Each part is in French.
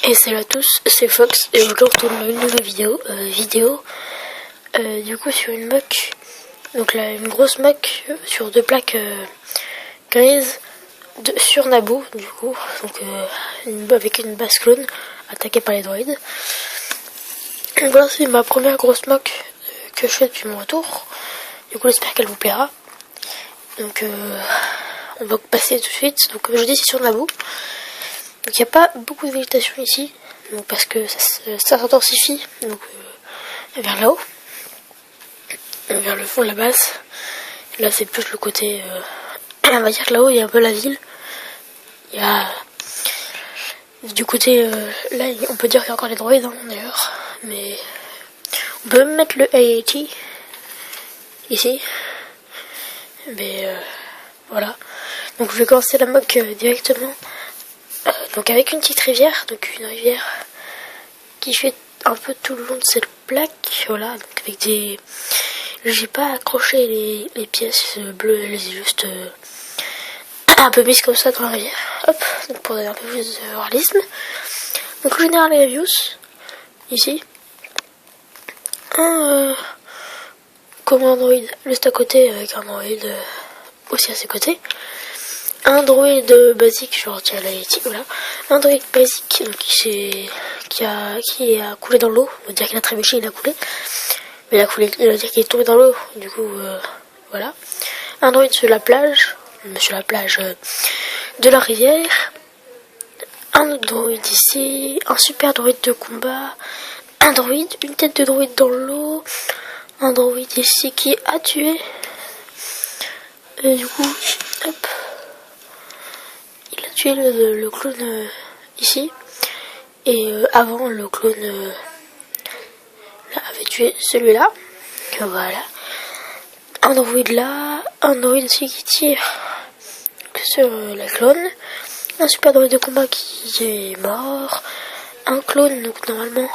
Et salut à tous, c'est Fox et aujourd'hui on retourne une nouvelle vidéo, du coup sur une mock, donc là une grosse mock sur deux plaques grises sur Naboo du coup, donc avec une base clone attaquée par les droïdes. Et voilà, c'est ma première grosse mock que je fais depuis mon retour, du coup j'espère qu'elle vous plaira. Donc on va passer tout de suite, donc comme je dis c'est sur Naboo. Donc il n'y a pas beaucoup de végétation ici, donc parce que ça s'intensifie donc vers là-haut, vers le fond de la base. Là c'est plus le côté, on va dire que là-haut il y a un peu la ville. Il y a du côté, là on peut dire qu'il y a encore les droïdes d'ailleurs, mais on peut même mettre le AAT ici. Mais voilà, donc je vais commencer la mock directement. Donc avec une petite rivière, donc une rivière qui fait un peu tout le long de cette plaque, voilà, donc avec des... J'ai pas accroché les pièces bleues, elles sont juste un peu mises comme ça dans la rivière, hop, donc pour donner un peu plus de réalisme. Donc en général les reviews, ici, comme un droïde juste à côté, avec un droïde aussi à ses côtés. Un droïde basique, genre tiens là, voilà. Un droïde basique donc, qui a coulé dans l'eau. On va dire qu'il a trébuché, il a coulé. Mais il va dire qu'il est tombé dans l'eau. Du coup, voilà. Un droïde sur la plage de la rivière. Un autre droïde ici. Un super droïde de combat. Un droïde, une tête de droïde dans l'eau. Un droïde ici qui a tué. Et du coup, hop. Il a tué le clone ici. Et avant, le clone avait tué celui-là. Voilà. Un droïde là. Un droïde aussi qui tire sur la clone. Un super droïde de combat qui est mort. Un clone, donc normalement,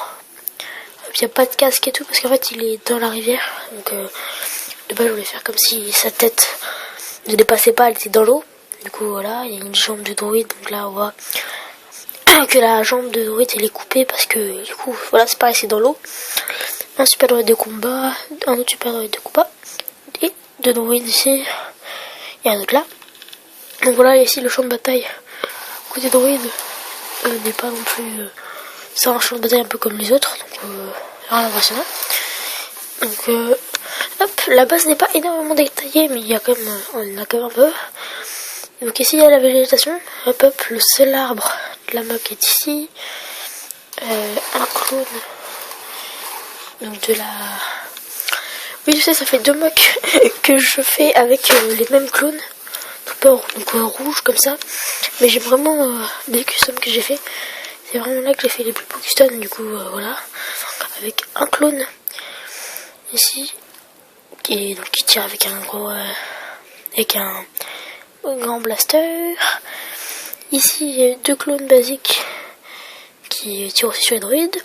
il n'y a pas de casque et tout, parce qu'en fait, il est dans la rivière. Donc, de base, je voulais faire comme si sa tête ne dépassait pas, elle était dans l'eau. Du coup voilà, il y a une jambe de droïde, donc là on voit que la jambe de droïde elle est coupée parce que du coup voilà c'est pareil, c'est dans l'eau. Un super droïde de combat, un autre super droïde de combat, et deux droïdes ici, et un autre là. Donc voilà, ici le champ de bataille côté droïde n'est pas non plus... c'est un champ de bataille un peu comme les autres, donc rien d'impressionnant. Donc hop, la base n'est pas énormément détaillée, mais il y a quand même, on en a quand même un peu. Donc ici il y a la végétation, hop hop, le seul arbre de la mock est ici, un clone, donc de la... Oui je sais, ça fait deux mocks que je fais avec les mêmes clones, donc rouge comme ça, mais j'ai vraiment des customs que j'ai fait, c'est vraiment là que j'ai fait les plus beaux customs, du coup voilà, avec un clone ici, qui tire avec un gros, avec un grand blaster. Ici il y a deux clones basiques qui tirent aussi sur les droïdes.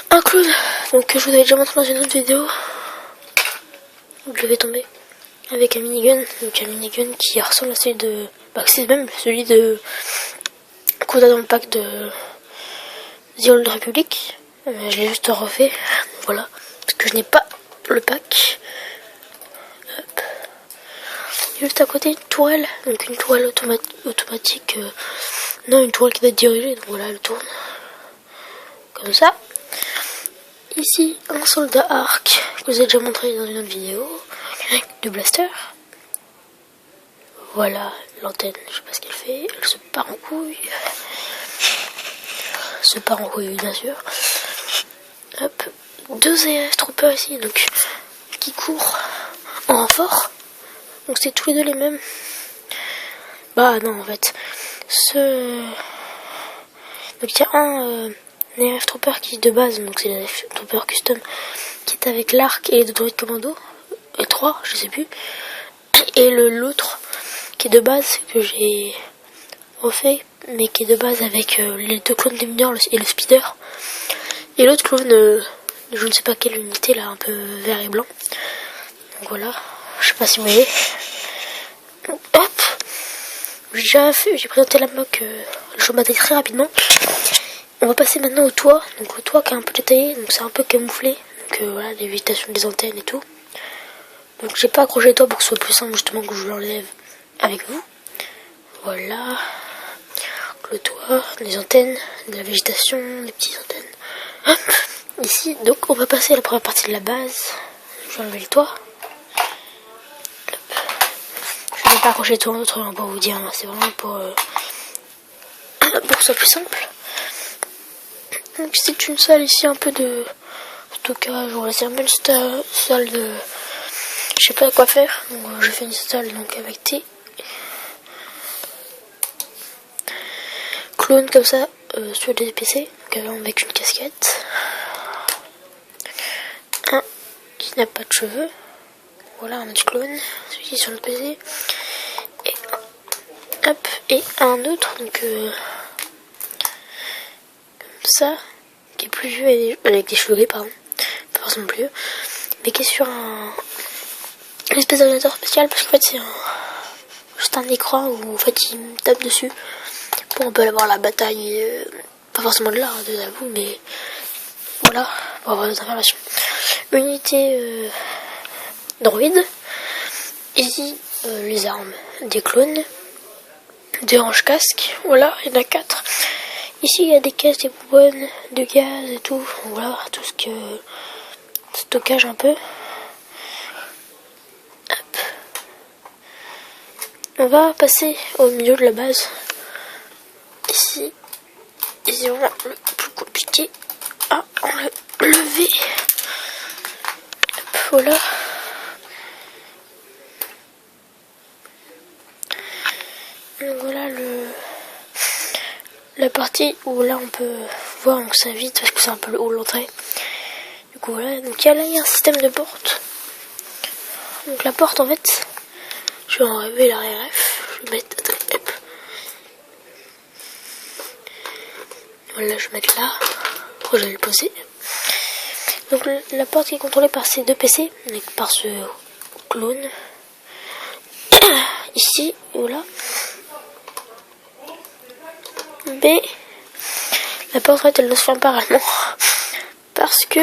Un clone donc que je vous avais déjà montré dans une autre vidéo où je vais tomber avec un minigun, donc un minigun qui ressemble à celui de... c'est même celui de qu'on a dans le pack de The Old Republic. Je l'ai juste refait, voilà, parce que je n'ai pas le pack. Hop. Juste à côté une tourelle, donc une tourelle automatique, non une tourelle qui doit être dirigée, donc voilà elle tourne, comme ça. Ici un soldat arc, que je vous ai déjà montré dans une autre vidéo, avec du blaster. Voilà l'antenne, je sais pas ce qu'elle fait, elle se part en couille. Se part en couille bien sûr. Hop, deux AF troopers ici, donc qui courent en renfort. Donc c'est tous les deux les mêmes. Bah non en fait. Donc il y a un AF Trooper qui est de base, donc c'est l'AF Trooper Custom, qui est avec l'arc et les deux droïdes commando. Et trois, je sais plus. Et l'autre qui est de base, que j'ai refait, mais qui est de base avec les deux clones des mineurs et le speeder. Et l'autre clone, je ne sais pas quelle unité là, un peu vert et blanc. Donc voilà, je sais pas si vous voyez. Hop, j'ai présenté la mock, le champ de bataille très rapidement. On va passer maintenant au toit. Donc le toit qui est un peu détaillé, donc c'est un peu camouflé. Donc voilà, les végétations des antennes et tout. Donc j'ai pas accroché le toit pour que ce soit plus simple justement que je l'enlève avec vous. Voilà. Donc, le toit, les antennes, de la végétation, les petites antennes. Hop. Ici, donc on va passer à la première partie de la base. Je vais enlever le toit. Hop. Je vais pas accrocher le toit en autre pour vous dire, hein. C'est vraiment pour que ce soit plus simple. Donc c'est une salle ici un peu de stockage. Voilà, c'est un peu une salle de... Je sais pas quoi faire. Donc je fais une salle donc avec des clones comme ça sur des PC. Donc avec une casquette. Un qui n'a pas de cheveux. Voilà un autre clone. Celui-ci sur le PC. Et hop. Et un autre donc ça qui est plus vieux avec des cheveux gris pardon, pas forcément plus vieux, mais qui est sur une espèce d'ordinateur spécial parce qu'en fait c'est juste un écran où en fait il me tape dessus pour on peut avoir la bataille, pas forcément de là de vous, mais voilà pour avoir des informations. Unité droïde, ici les armes, des clones, des ranges casques, voilà il y en a 4. Ici, il y a des caisses, des bonbonnes, de gaz et tout. Voilà, tout ce que... stockage un peu. Hop. On va passer au milieu de la base. Ici, c'est vraiment le plus compliqué à enlever. Hop, voilà. Donc voilà la partie où là on peut voir donc ça vide parce que c'est un peu le haut de l'entrée. Du coup voilà, donc il y a un système de porte. Donc la porte en fait, je vais enlever l'arrière F, je vais mettre hop. Voilà, je vais mettre là, après je vais le poser. Donc la porte qui est contrôlée par ces deux PC, donc par ce clone. Ici, voilà. B, la porte en fait elle ne se ferme pas réellement parce que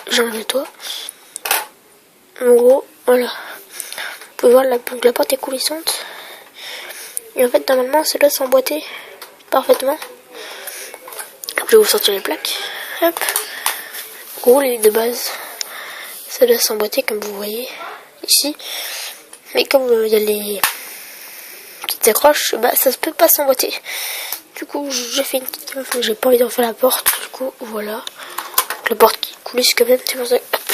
j'enlève le toit. En gros, voilà. Vous pouvez voir la porte est coulissante. Et en fait normalement ça doit s'emboîter parfaitement. Je vais vous sortir les plaques. Hop. En gros les de base ça doit s'emboîter comme vous voyez ici. Mais comme il y a les petites accroches, bah ça ne peut pas s'emboîter. Du coup j'ai fait une petite gaffe, j'ai pas envie de refaire la porte. Du coup voilà. Donc, la porte qui coulisse quand même, c'est pour ça. Hop.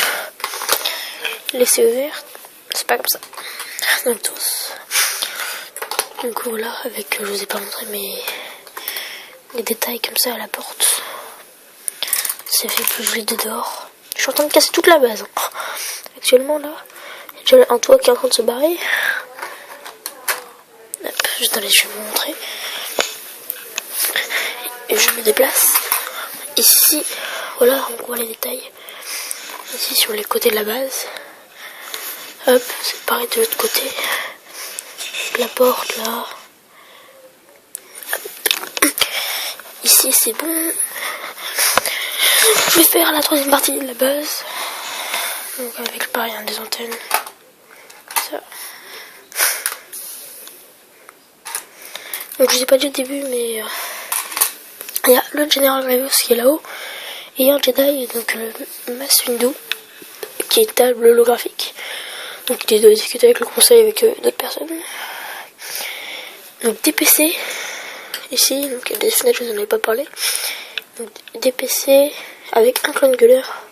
Laissez ouverte. C'est pas comme ça. Donc voilà, avec je vous ai pas montré mais les détails comme ça à la porte. Ça fait plus joli de dehors. Je suis en train de casser toute la base. Actuellement là, j'ai un toit qui est en train de se barrer. Hop, juste allez, je vais vous montrer. Et je me déplace. Ici, voilà, on voit les détails. Ici sur les côtés de la base. Hop, c'est pareil de l'autre côté. La porte là. Hop. Ici c'est bon. Je vais faire la troisième partie de la base. Donc avec pareil des antennes. Ça. Donc je vous ai pas dit au début mais il y a le General Grievous qui est là-haut. Et il y a un Jedi, donc le Mace Windu, qui est une table holographique. Donc il doit discuter avec le conseil avec d'autres personnes. Donc des PC ici, donc des fenêtres, je vous en avais pas parlé. Donc des PC avec un clone gueuleur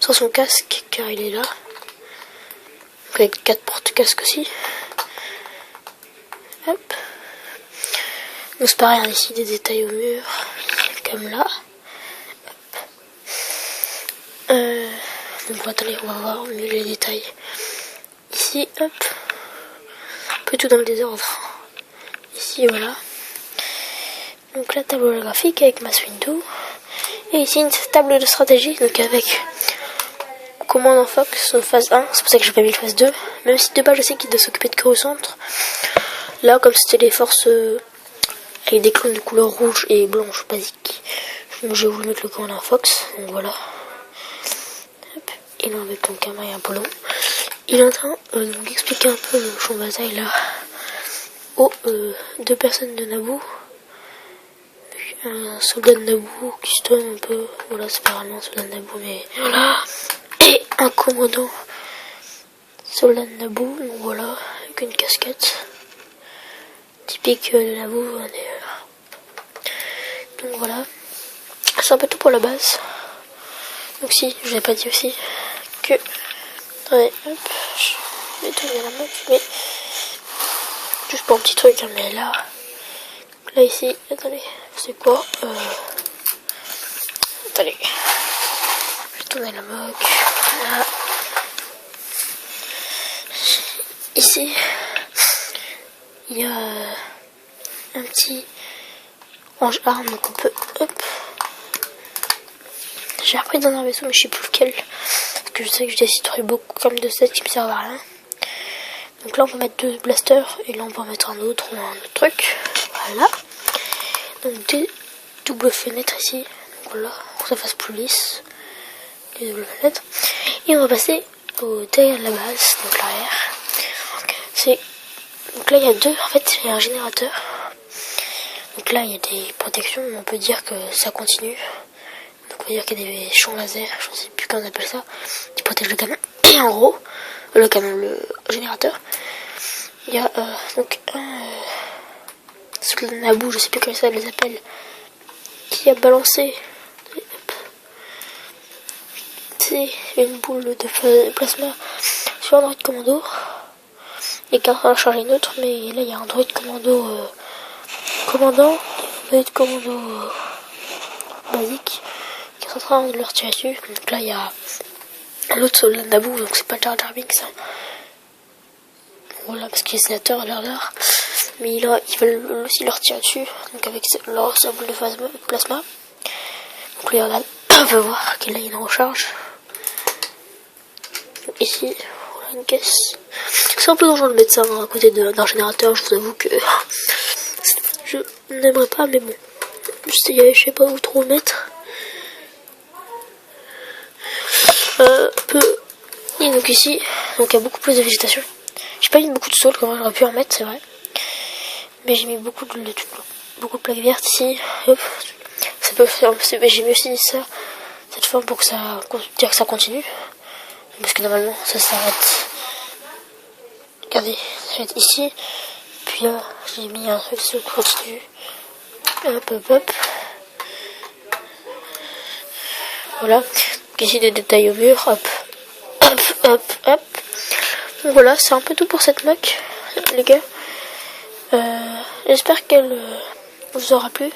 sans son casque car il est là. Donc avec 4 porte-casques aussi. Hop. Donc c'est pareil, ici des détails au mur, comme là. Donc attendez, on va voir mieux les détails. Ici, hop. Un peu tout dans le désordre. Ici, voilà. Donc la table holographique avec Mace Windu. Et ici une table de stratégie, donc avec commande en Fox phase 1. C'est pour ça que j'ai pas mis le phase 2. Même si de base je sais qu'il doit s'occuper de Coruscant. Là, comme c'était les forces avec des clones de couleur rouge et blanche basique. Donc j'ai voulu mettre le commandant Fox, donc voilà. Hop. Et là avec Tonkama et Apollon. Il est en train d'expliquer un peu le champ de bataille là aux 2 personnes de Naboo. Un soldat de Naboo qui se donne un peu, voilà, c'est pas vraiment un soldat de Naboo, mais voilà. Et un commandant soldat de Naboo, donc voilà, avec une casquette typique de Naboo d'ailleurs. Donc voilà, c'est un peu tout pour la base. Donc si, je n'ai pas dit aussi que, attendez, hop, je vais tourner la main, mais juste pour un petit truc, hein, mais là ici, attendez, c'est quoi attendez, je vais tourner la moque, voilà. Ici, il y a un petit range arme, donc on peut, hop, j'ai repris dans un vaisseau, mais je sais plus lequel, parce que je sais que je déciderai beaucoup comme de 7 qui me servent à rien. Donc là on peut mettre 2 blasters, et là on peut en mettre un autre ou un autre truc, voilà. Donc des doubles fenêtres ici, donc voilà, pour que ça fasse plus lisse, les doubles fenêtres. Et on va passer au derrière de la base, donc l'arrière. Donc là il y a 2, en fait il y a un générateur. Donc là il y a des protections, on peut dire que ça continue. Donc on peut dire qu'il y a des champs laser, je ne sais plus comment on appelle ça, qui protègent le canon. Et en gros, le générateur, il y a donc un soldat de Naboo, je sais plus comment ça les appelle, qui a balancé, c'est une boule de plasma sur un droïde commando, et qui est en train de charger une autre, mais là il y a un droïde commando basique qui est en train de leur tirer dessus. Donc là il y a l'autre soldat de Naboo, donc c'est pas Jar Jar Binks, hein. Voilà, parce qu'il est sénateur à l'heure, mais ils veulent aussi leur tirer dessus, donc avec leur sable de plasma. Donc là, regarde, on peut voir qu'il a une recharge. Ici, voilà une caisse. C'est un peu dangereux de mettre ça à côté d'un générateur, je vous avoue que je n'aimerais pas, mais bon, je sais pas où trop le mettre. Et donc ici, donc il y a beaucoup plus de végétation. J'ai pas mis beaucoup de sol, comme j'aurais pu en mettre, c'est vrai. Mais j'ai mis beaucoup de plaques vertes ici. Hop. Ça peut faire, j'ai mis aussi ça, cette forme pour que ça continue. Parce que normalement ça s'arrête. Regardez, ça s'arrête ici. Puis là, j'ai mis un truc qui continue. Hop. Voilà. Donc ici des détails au mur. Hop. Donc voilà, c'est un peu tout pour cette mock, les gars. J'espère qu'elle vous aura plu.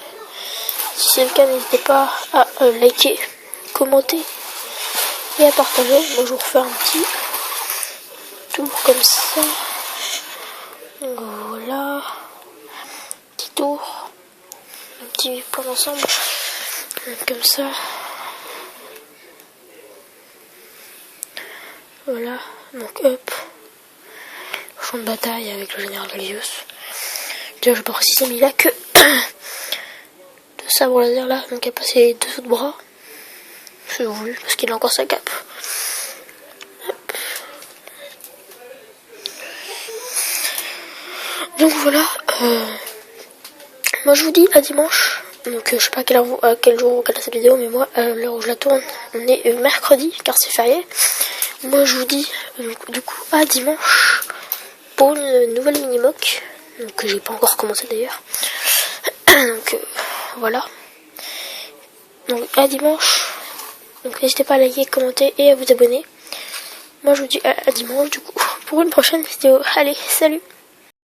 Si c'est le cas, n'hésitez pas à liker, commenter et à partager. Moi je vous refais un petit tour comme ça. Voilà. Petit tour. Un petit plan d'ensemble. Comme ça. Voilà. Donc hop. Champ de bataille avec le général Gallius. Déjà je peux préciser, mais il a que de sabre laser là, donc il a passé les 2 autres bras. C'est voulu parce qu'il a encore sa cape. Hop. Donc voilà. Moi je vous dis à dimanche. Donc je sais pas à quel jour vous regardez cette vidéo, mais moi à l'heure où je la tourne, on est mercredi car c'est férié. Moi je vous dis du coup à dimanche pour une nouvelle mini-mock, donc que j'ai pas encore commencé d'ailleurs. Donc voilà. Donc à dimanche. Donc n'hésitez pas à liker, commenter et à vous abonner. Moi je vous dis à dimanche du coup pour une prochaine vidéo. Allez, salut!